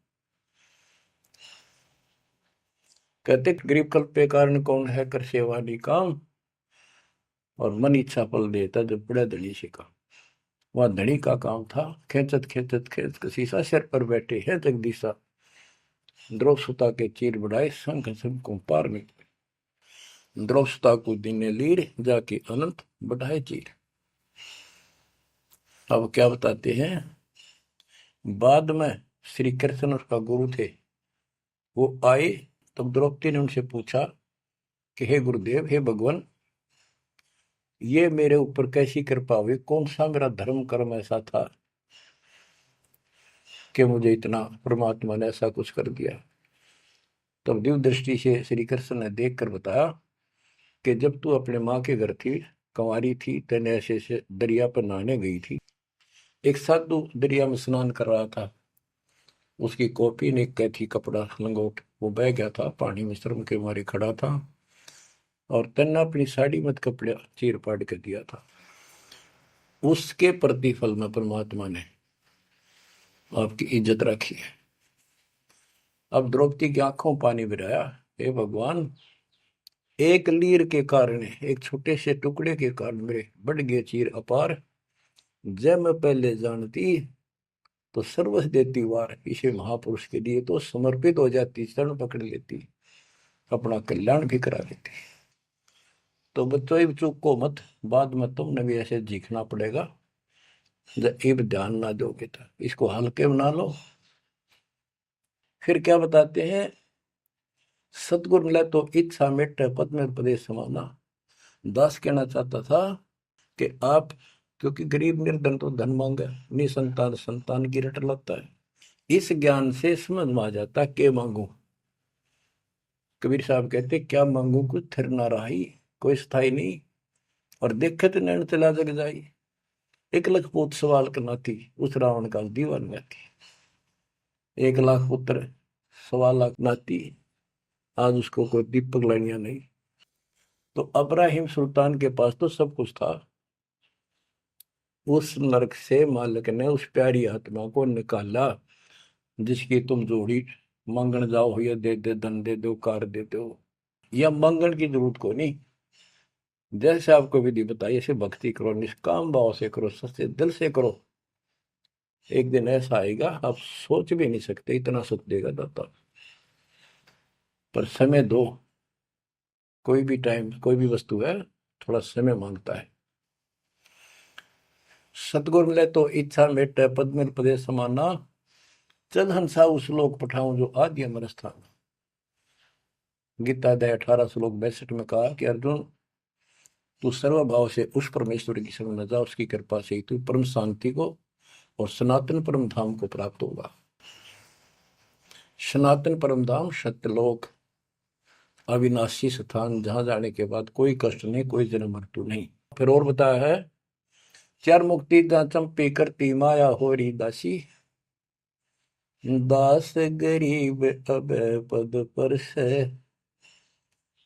कहते गरीब कल्प पे कारण कौन है कर सेवा निकाम, और मन इच्छा फल देता जब बड़ा धनी से काम। वह धनी का काम था, खेचत खेचत खेच कसीसा सिर पर बैठे हैं जगदीशा, द्रौव सुता के चीर बढ़ाए संघ संघ को पार निकले, द्रौव सुता को दीने लीर जाके अनंत बढ़ाए चीर। अब क्या बताते हैं, बाद में श्री कृष्ण उसका गुरु थे, वो आए तब द्रौपदी ने उनसे पूछा कि हे गुरुदेव, हे भगवान, ये मेरे ऊपर कैसी कृपा हुई, कौन सा मेरा धर्म कर्म ऐसा था कि मुझे इतना परमात्मा ने ऐसा कुछ कर दिया। तब दिव्य दृष्टि से श्री कृष्ण ने देख कर बताया कि जब तू अपने माँ के घर थी, कंवारी थी, तेने ऐसे से दरिया पर नहाने गई थी, एक साधु दरिया में स्नान कर रहा था, उसकी कॉपी ने कैथी कपड़ा लंगोट वो बह गया था, पानी में शर्म के मारे खड़ा था, और तन्ने अपनी साड़ी मत कपड़ा चीर पाड़ के दिया था। उसके प्रतिफल में परमात्मा ने आपकी इज्जत रखी है। अब द्रौपदी की आंखों पानी गिराया, हे भगवान, एक लीर के कारण, एक छोटे से टुकड़े के कारण मेरे बढ़ गए चीर अपार, जब मैं पहले जानती तो सर्वस्व देती वार, इसे महापुरुष के लिए तो समर्पित हो जाती, चरण पकड़ लेती, अपना कल्याण भी करा लेती। तो बच्चों इब चूक को मत, बाद में तुमने भी ऐसे जीखना पड़ेगा, जब इब ध्यान ना दोगे तो इसको हल्के बना लो। फिर क्या बताते हैं, सतगुरु मिला तो इच्छा मिट पद में प्रदेश समाना। दास कहना चाहता था कि आप, क्योंकि गरीब निर्धन तो धन मांगे, निसंतान संतान की रट लगता है, इस ज्ञान से समझ में आ जाता के मांगू। कबीर साहब कहते क्या मांगू कुछ थिर ना रही, कोई स्थाई नहीं, और देखे तो नैन चला जग जाई, एक लख पूत सवाल करना थी, उस रावण का दीवान थी। 1 लाख पुत्र 1.25 लाख नाती, आज उसको कोई दीपक लानिया नहीं। तो अब्राहिम सुल्तान के पास तो सब कुछ था, उस नरक से मालिक ने उस प्यारी आत्मा को निकाला जिसकी तुम जोड़ी मांगण जाओ, या दे दे धन दे दो कार दे दो, या मांगण की जरूरत को नहीं। जैसे आपको विधि बताई ऐसे भक्ति करो, निष्काम भाव से करो, सच्चे दिल से करो, एक दिन ऐसा आएगा आप सोच भी नहीं सकते, इतना सुख देगा दाता। पर समय दो, कोई भी टाइम कोई भी वस्तु है थोड़ा समय मांगता है। सतगुरु मिले तो इच्छा मेटे पद में पदे समाना, चल हंसा उस लोक पठाऊं जो आदि अमर स्थान। गीता अध्याय 18 श्लोक 62 में कहा कि अर्जुन, तू सर्वभाव से उस परमेश्वर की शरण में जा, उसकी कृपा से तू परम शांति को और सनातन परम धाम को प्राप्त होगा। सनातन परम धाम सत्यलोक, अविनाशी स्थान, जहां जाने के बाद कोई कष्ट नहीं, कोई जन्म मृत्यु नहीं। फिर और बताया है, चार मुक्ति जहां चंपी करती माया हो री दासी, दास गरीब अब पद पर से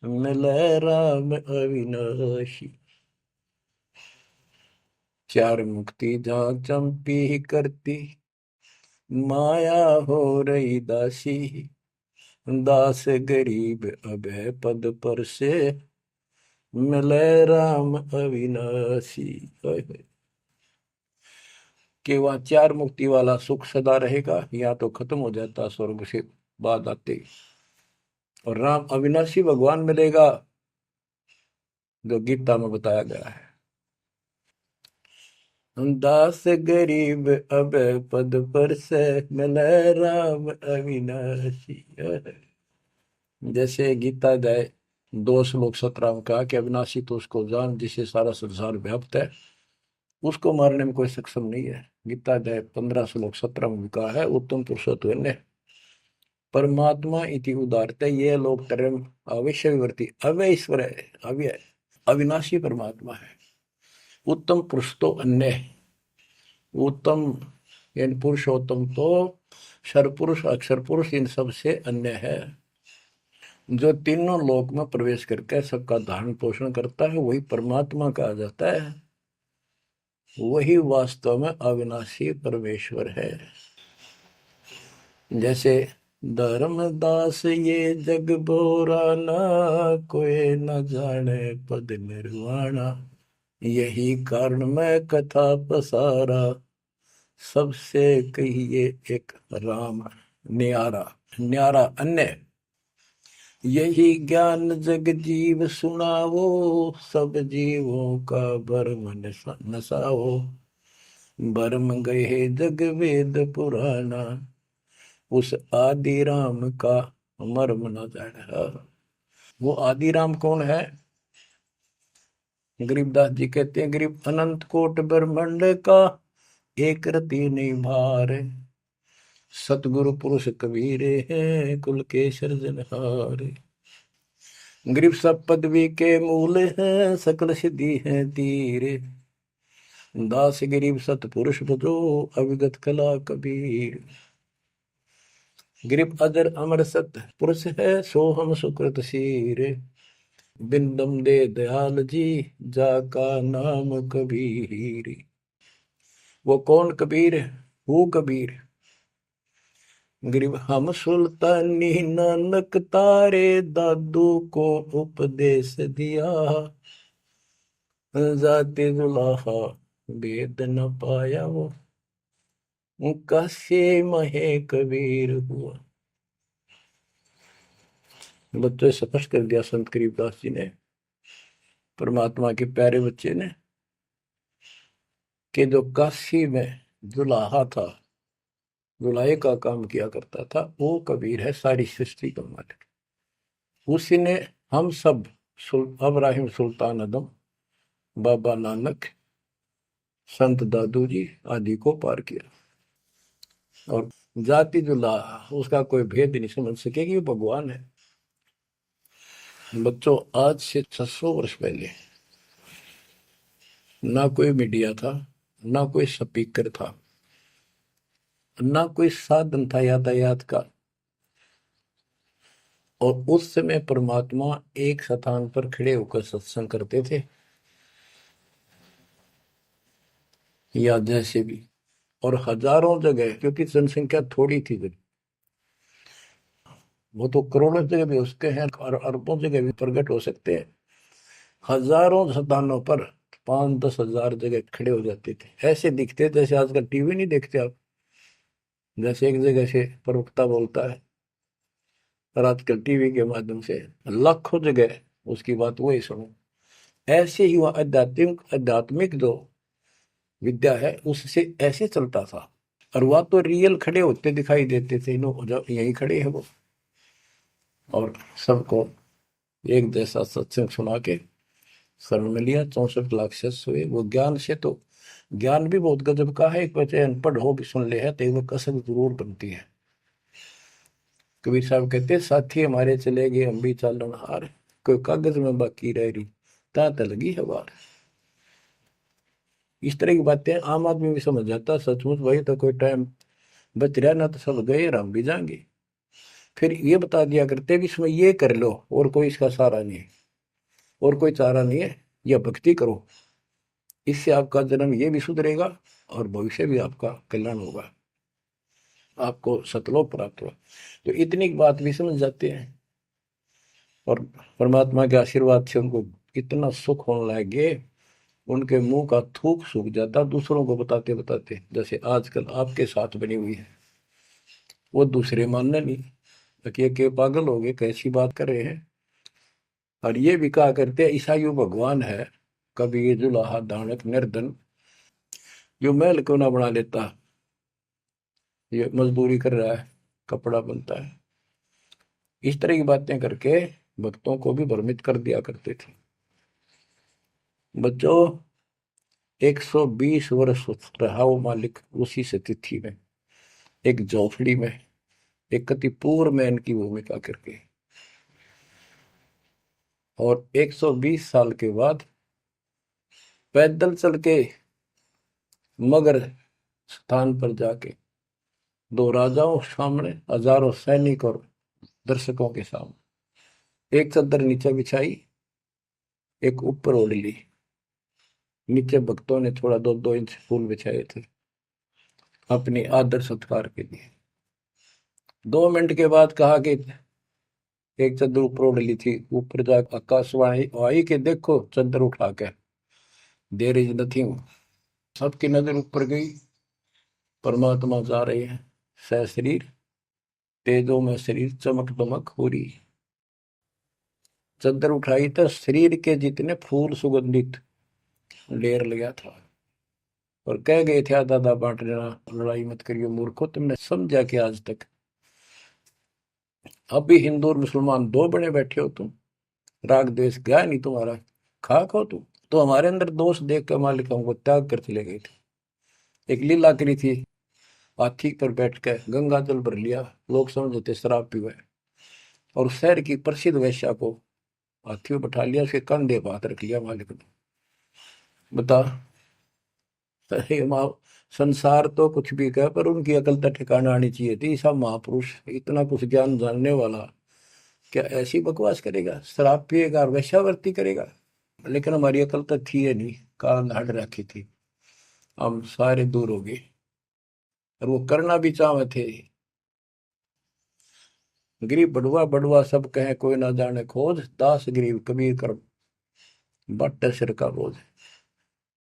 मिले राम अविनाशी। चार मुक्ति जहां चंपी करती माया हो रही दासी, दास गरीब अब पद पर से मिले राम अविनाशी। कि वह चार मुक्ति वाला सुख सदा रहेगा, या तो खत्म हो जाता स्वर्ग से बाद आते, और राम अविनाशी भगवान मिलेगा जो गीता में बताया गया है। दास गरीब अब पद पर से मिले राम अविनाशी। जैसे गीता अध्याय 2 श्लोक 17 में कहा कि अविनाशी तो उसको जान जिसे सारा संसार व्याप्त है, उसको मारने में कोई सक्षम नहीं है। गीता अध्याय 15 श्लोक 17 में भी कहा है, उत्तम पुरुषोत्तम परमात्मा इति उदारते ये लोग तरम अवश्यवर्ती अव्यय ईश्वर है, अव्यय अविनाशी परमात्मा है। उत्तम पुरुष तो अन्य, उत्तम यानी पुरुषोत्तम तो सर्वपुरुष अक्षर पुरुष इन सब से अन्य है। जो तीनों लोक में प्रवेश करके सबका धारण पोषण करता है वही परमात्मा कहा जाता है, वही वास्तव में अविनाशी परमेश्वर है। जैसे धर्मदास ये जग बोरा ना, कोई न जाने पद निर्वाणा, यही कारण मैं कथा पसारा, सबसे कहिए एक राम न्यारा। न्यारा अन्य, यही ज्ञान जग जीव सुनावो, सब जीवों का भरम नसाओ, भरम गए जग वेद पुराना, उस आदि राम का मर्म न जाना। वो आदि राम कौन है? गरीबदास जी कहते हैं, गरीब अनंत कोट ब्रह्मांड का एक रति नहीं भार, सतगुरु पुरुष कबीरे हैं कुल के सृजनहार। गरीब सब पदवी के मूल हैं, सकल सिद्धि है तीर, दास गरीब सतपुरुष बजो अविगत कला कबीर। गरीब अजर अमर सत पुरुष है, सो हम सुकृत शीर, बिंदम दे दयाल जी जाका नाम कबीर। वो कौन कबीर है? वो कबीर गरीब हम सुल्तानी नानक तारे, दादू को उपदेश दिया, जाते जुलाहा वेद न पाया, वो कासे महे कबीर हुआ। बच्चों स्पष्ट कर दिया संत गरीबदास जी ने, परमात्मा के प्यारे बच्चे ने, कि जो काशी में जुलाहा था, जुलाहे का काम किया करता था, वो कबीर है, सारी सृष्टि का मालिक। उसी ने हम सब अब्राहिम सुल्तान आदम, बाबा नानक, संत दादू जी आदि को पार किया। और जाति जुलाहा उसका कोई भेद नहीं समझ सके कि वो भगवान है। बच्चों आज से 600 वर्ष पहले ना कोई मीडिया था, ना कोई स्पीकर था, ना कोई साधन था यातायात का, और उस समय परमात्मा एक स्थान पर खड़े होकर सत्संग करते थे, या जैसे भी, और हजारों जगह, क्योंकि जनसंख्या थोड़ी थी जब, वो तो करोड़ों जगह भी उसके हैं और अरबों जगह भी प्रकट हो सकते हैं। हजारों स्थानों पर 5-10 हजार जगह खड़े हो जाते थे, ऐसे दिखते जैसे आजकल टीवी नहीं देखते आप, जैसे एक जगह से प्रवक्ता बोलता है और आजकल टीवी के माध्यम से लाखों जगह उसकी बात वही सुनो। ऐसे ही वह आध्यात्मिक जो विद्या है उससे ऐसे चलता था, और वह तो रियल खड़े होते दिखाई देते थे, यही खड़े हैं वो, और सबको एक जैसा सत्संग सुना के शरण में लिया। 64 लाख शिष्य हुए। वो ज्ञान से तो, ज्ञान भी बहुत गजब का है, एक बच्चे अनपढ़ हो भी सुन ले है तो वो कसक जरूर बनती है। कबीर साहब कहते, साथी हमारे चले गए हम भी चालन हार, कोई कागज में बाकी रह रही ता लगी है बार। इस तरह की बातें आम आदमी भी समझ जाता, सचमुच भाई तो कोई टाइम बच रहा ना, तो सब गए और हम भी जाएंगे। फिर ये बता दिया करते भी इसमें ये कर लो और कोई इसका सहारा नहीं है, और कोई चारा नहीं है, यह भक्ति करो, इससे आपका जन्म ये भी सुधरेगा और भविष्य भी आपका कल्याण होगा, आपको सतलोक प्राप्त होगा। तो इतनी बात भी समझ जाते हैं, और परमात्मा के आशीर्वाद से उनको इतना सुख होने लगे, उनके मुंह का थूक सूख जाता दूसरों को बताते बताते, जैसे आजकल आपके साथ बनी हुई है। वो दूसरे मानने नहीं कि के पागल हो गए, कैसी बात कर रहे हैं। और ये भी कहा करते ईसाइयों भगवान है, कभी जुलाहा दानक निर्धन, जो महल क्यों ना बना लेता, ये मजदूरी कर रहा है, कपड़ा बनता है। इस तरह की बातें करके भक्तों को भी भ्रमित कर दिया करते थे। बच्चों, 120 वर्ष रहा वो मालिक उसी से तिथि में, एक झोपड़ी में, एक कति पूर्व में इनकी भूमिका करके। और 120 साल के बाद पैदल चल के मगर स्थान पर जाके, दो राजाओं सामने, हजारों सैनिक और दर्शकों के सामने, एक चादर नीचे बिछाई, एक ऊपर ओढ़ ली। नीचे भक्तों ने थोड़ा 2-2 इंच फूल बिछाए थे अपनी आदर सत्कार के लिए। 2 मिनट के बाद कहा कि एक चादर ऊपर ओढ़ ली थी, ऊपर जाकर आकाशवाणी आई कि देखो चादर उठा के, देयर इज नथिंग। सबकी नजर ऊपर गई। परमात्मा जा रहे हैं सशरीर, तेजो में शरीर चमक दमक हो रही। चादर उठाई तो शरीर के जितने फूल सुगंधित ढेर लगा था। और कह गए थे आधा आधा बांट लेना, लड़ाई मत करियो मूर्खो, तुमने समझा कि आज तक अब भी हिंदू और मुसलमान दो बने बैठे हो तुम, राग द्वेष गया नहीं तुम्हारा, खाक हो तुम। तो हमारे अंदर दोष देख कर मालिक हमको त्याग कर चले गए थे। एक लीला करी थी, हाथी पर बैठ कर गंगा जल भर लिया, लोग समझते शराब पीवे, और शहर की प्रसिद्ध वेश्या को हाथी में बैठा लिया, उसके कंधे पर हाथ रख लिया मालिक ने। बता, अरे माँ, संसार तो कुछ भी कहे पर उनकी अकल तो ठिकाना आनी चाहिए थी। सब महापुरुष, इतना कुछ ज्ञान जानने वाला, क्या ऐसी बकवास करेगा, शराब पिएगा और वेश्यावृत्ति करेगा। लेकिन हमारी अकल तो थी है नहीं, काल हट रखी थी, हम सारे दूर हो गए। और वो करना भी चाहे थे। गरीब बड़ुआ बड़ुआ सब कहे कोई ना जाने खोज, दास गरीब कबीर कर बट सिर का बोझ।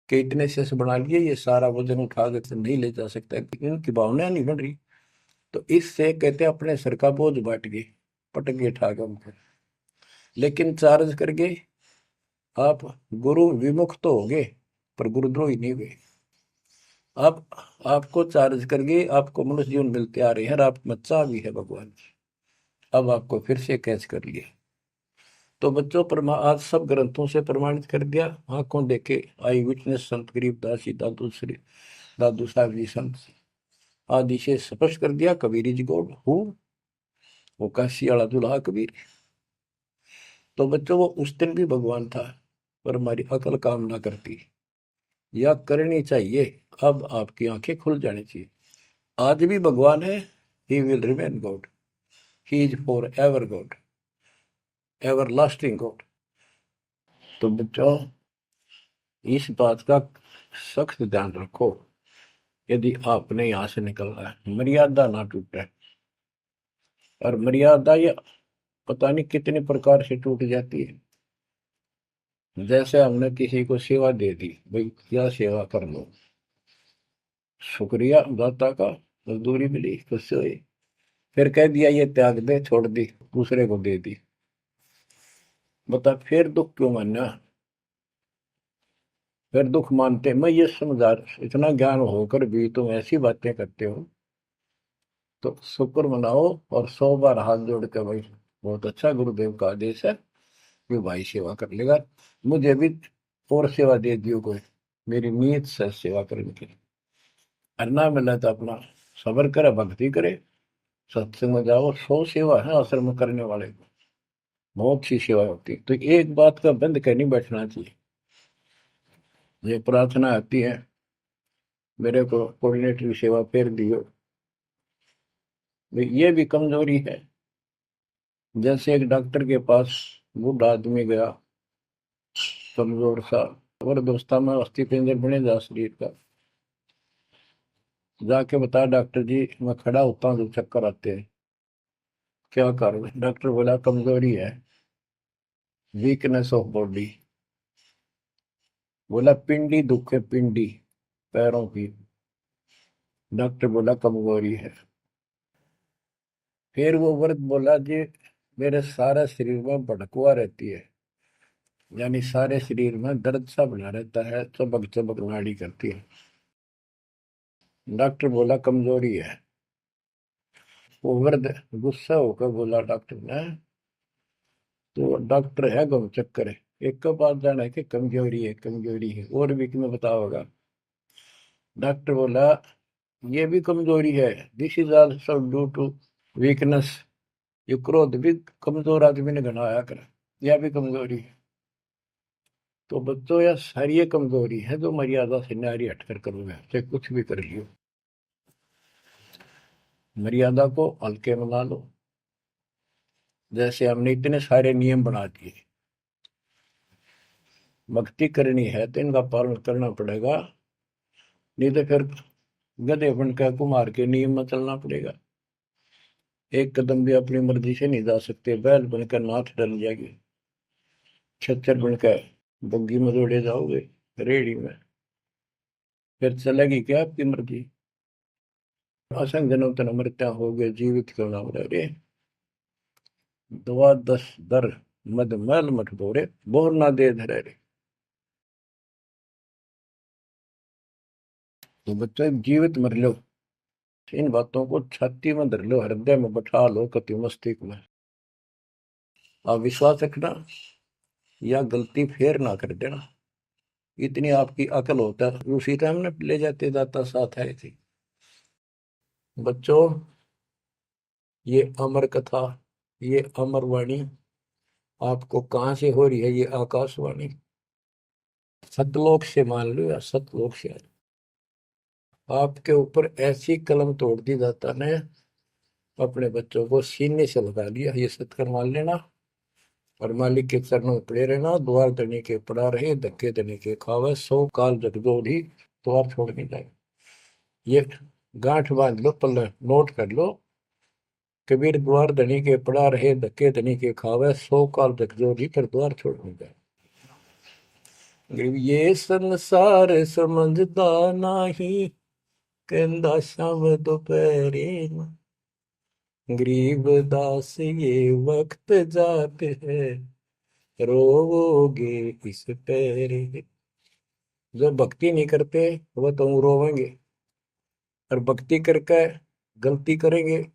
कि इतने से बना लिए, ये सारा वजन उठा के नहीं ले जा सकता, इनकी भावना नहीं बन रही। तो इससे कहते अपने सिर का बोझ बांट गए, पटक गए ठाक हमको। लेकिन चार्ज करके आप गुरु विमुख तो हो गए, पर गुरुद्रोही नहीं हुए। अब आपको चार्ज करके आपको मनुष्य जीवन मिलते आ रहे हैं, और आप बच्चा भी है भगवान। अब आपको फिर से कैच कर लिया। तो बच्चों, आज सब ग्रंथों से प्रमाणित कर दिया, आंखों देखे आई विटनेस संत गरीबदास जी, दादू श्री दादू साहब जी संत आदि से स्पष्ट कर दिया, कबीर इज गॉड हु, वो काशी वाला दुल्हा कबीर। तो बच्चों, वो उस दिन भी भगवान था, पर हमारी अकल काम ना करती, या करनी चाहिए। अब आपकी आंखें खुल जानी चाहिए। आज भी भगवान है, he will remain God, he is for ever God, ever lasting God. तो बच्चों, इस बात का सख्त ध्यान रखो, यदि आपने यहां से निकलना है, मर्यादा ना टूटे। और मर्यादा ये पता नहीं कितने प्रकार से टूट जाती है। जैसे हमने किसी को सेवा दे दी, भाई क्या सेवा कर लो, शुक्रिया दाता का, मजदूरी मिली, खुश हुई, फिर कह दिया ये त्याग दे, छोड़ दी, दूसरे को दे दी। बता फिर दुख क्यों मानना, फिर दुख मानते। मैं ये समझा, इतना ज्ञान होकर भी तुम ऐसी बातें करते हो, तो शुक्र मनाओ और 100 बार हाथ जोड़ के, भाई बहुत अच्छा, गुरुदेव का आदेश है कि भाई सेवा कर लेगा, मुझे भी और सेवा दे दियो कोई, मेरी नीयत से सेवा करने की। अन्ना मिला तो अपना सबर करे, भक्ति करे, सत्संग में जाओ। 100 सेवा है आश्रम में करने वाले को, बहुत सी सेवा होती है। तो एक बात का बंद कर नहीं बैठना चाहिए। ये प्रार्थना आती है, मेरे को कोऑर्डिनेटर की सेवा फेर दियो, ये भी कमजोरी है। जैसे एक डॉक्टर के पास बूढ़ा आदमी गया, कमजोर सा, और दोस्ता में अस्थि पिंजर बने जा शरीर का, जाके बता डॉक्टर जी मैं खड़ा होता हूँ तो चक्कर आते हैं, क्या करूँ। डॉक्टर बोला कमजोरी है, वीकनेस ऑफ बॉडी। बोला पिंडी दुख है, पिंडी पैरों की। डॉक्टर बोला कमजोरी है। फिर वो वर्द बोला जी मेरे सारे शरीर में भड़कुआ रहती है, यानी सारे शरीर में दर्द सा बना रहता है, चबक चबक नाड़ी करती है। डॉक्टर बोला कमजोरी है। वो वर्द गुस्सा होकर बोला डॉक्टर ने, तो डॉक्टर है गम चक्कर है, एक के पास जाना है कि कमजोरी है कमजोरी है, और भी तुम्हें बताओगा। डॉक्टर बोला ये भी कमजोरी है, this is also due to weakness. ये क्रोध भी कमजोर आदमी ने घना आया कर, यह भी कमजोरी है। तो बच्चों यह सारी ये कमजोरी है जो मर्यादा से नारी हटकर करोगे, चाहे कुछ भी कर लियो। मर्यादा को हल्के में ला लो। जैसे हमने इतने सारे नियम बना दिए, भक्ति करनी है तो इनका पालन करना पड़ेगा, नहीं तो फिर गधे बनकर कुमार के नियम में चलना पड़ेगा। एक कदम भी अपनी मर्जी से नहीं जा सकते, बैल बनकर नाथ डल जाएगी, छच्चर बनकर बग्गी में दौड़े जाओगे रेडी में, फिर चलेगी क्या आपकी मर्जी। असंग जन्म तन मृत्या हो गए जीवित क्यों नाम रे, दवा दस दर मद मैल मठ बोरे, बोर ना दे धरे रे। तो बच्चों जीवित मर लो, इन बातों को छाती में धर लो, हृदय में बैठा लो, कति मस्तिष्क में। आप विश्वास रखना, या गलती फेर ना कर देना, इतनी आपकी अकल होता है। उसी टाइम ने ले जाते दाता साथ आए थे। बच्चों ये अमर कथा, ये अमर वाणी आपको कहां से हो रही है? ये आकाशवाणी सतलोक से मान लो, या सतलोक से। आपके ऊपर ऐसी कलम तोड़ दी दाता ने, अपने बच्चों को सीने से लगा लिया, ये सत्कर मान लेना। और मालिक के चरणों में पड़े रहना, द्वार दनी के पड़ा रहे, धक्के दनी के खावे, 100 काल जगदोधी द्वार छोड़ नहीं जाए। ये गांठ बांध लो, पल्ले नोट कर लो। कबीर द्वार धनी के पड़ा रहे, धक्के धनी के खावे, 100 काल जगदोधी फिर द्वार छोड़ नहीं जाए। ये संसार समझदा नाही, कहंदा शाम दोपहरे में, गरीब दास ये वक्त जाते है, रोवोगे इस पैरे। जो भक्ति नहीं करते वो तो रोवेंगे, और भक्ति करके गलती करेंगे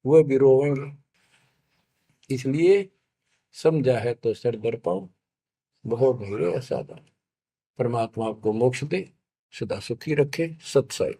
वो भी रोवेंगे। इसलिए समझा है तो सर दर पाओ, बहुत भीड़े असाधा। परमात्मा आपको मोक्ष दे, सदा सुखी रखे। सत्संग।